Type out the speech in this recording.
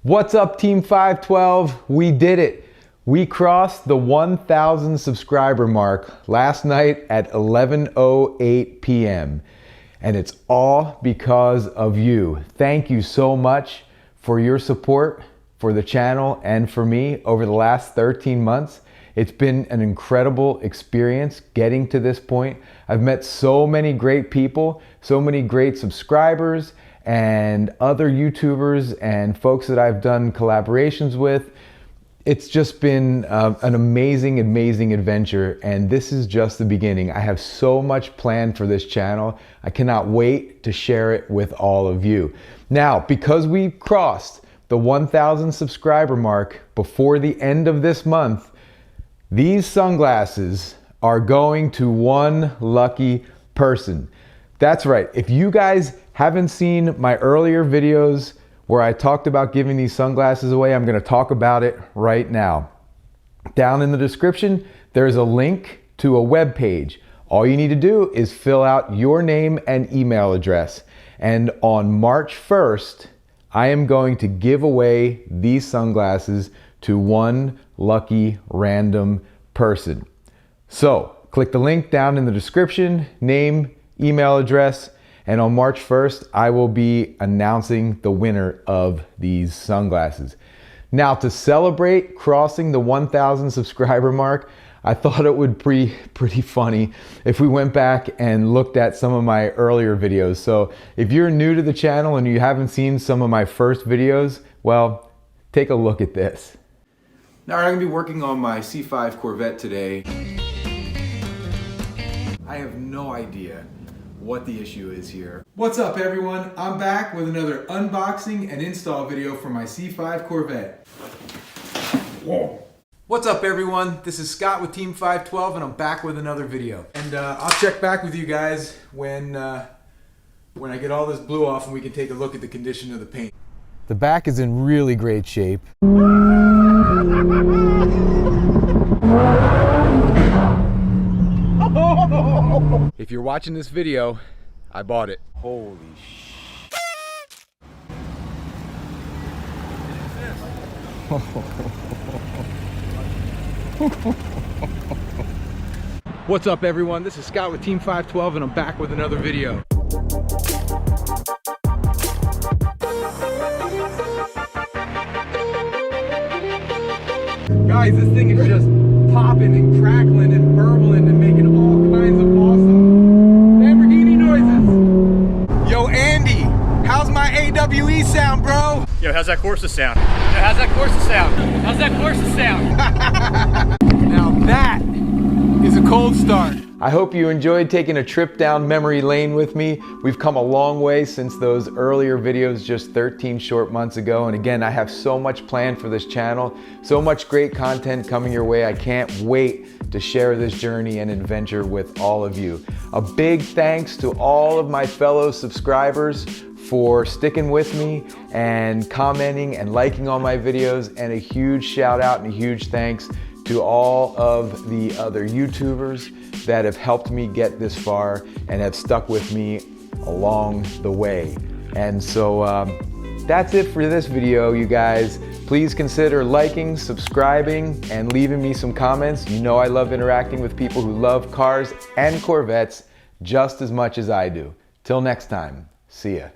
What's up, Team 512? We did it. We crossed the 1,000 subscriber mark last night at 11:08 p.m. And it's all because of you. Thank you so much for your support for the channel and for me over the last 13 months. It's been an incredible experience getting to this point. I've met so many great people, so many great subscribers, and other YouTubers and folks that I've done collaborations with. It's just been an amazing adventure, and this is just the beginning. I have so much planned for this channel. I cannot wait to share it with all of you. Now, because we crossed the 1,000 subscriber mark before the end of this month, these sunglasses are going to one lucky person. That's right. If you guys haven't seen my earlier videos where I talked about giving these sunglasses away, I'm going to talk about it right now. Down in the description, there's a link to a web page. All you need to do is fill out your name and email address. And on March 1st, I am going to give away these sunglasses to one lucky random person. So click the link down in the description, name, email address, and on March 1st, I will be announcing the winner of these sunglasses. Now, to celebrate crossing the 1,000 subscriber mark, I thought it would be pretty funny if we went back and looked at some of my earlier videos. So if you're new to the channel and you haven't seen some of my first videos, well, take a look at this. Now, I'm gonna be working on my C5 Corvette today. I have no idea what the issue is here. What's up, everyone? I'm back with another unboxing and install video for my C5 Corvette. Whoa. What's up, everyone? This is Scott with Team 512, and I'm back with another video. And I'll check back with you guys when I get all this blue off and we can take a look at the condition of the paint. The back is in really great shape. If you're watching this video, I bought it. Holy sh! What's up, everyone? This is Scott with Team 512, and I'm back with another video. Guys, this thing is just popping and crackling and burbling and making all kinds of awesome Lamborghini noises. Yo, Andy, how's my AWE sound, bro? Yo, how's that Corsa sound? Yo, how's that Corsa sound? How's that Corsa sound? Now that is a cold start. I hope you enjoyed taking a trip down memory lane with me. We've come a long way since those earlier videos just 13 short months ago. And again, I have so much planned for this channel, so much great content coming your way. I can't wait to share this journey and adventure with all of you. A big thanks to all of my fellow subscribers for sticking with me and commenting and liking all my videos, and a huge shout out and a huge thanks to all of the other YouTubers that have helped me get this far and have stuck with me along the way. And so that's it for this video, you guys. Please consider liking, subscribing, and leaving me some comments. You know I love interacting with people who love cars and Corvettes just as much as I do. Till next time, see ya.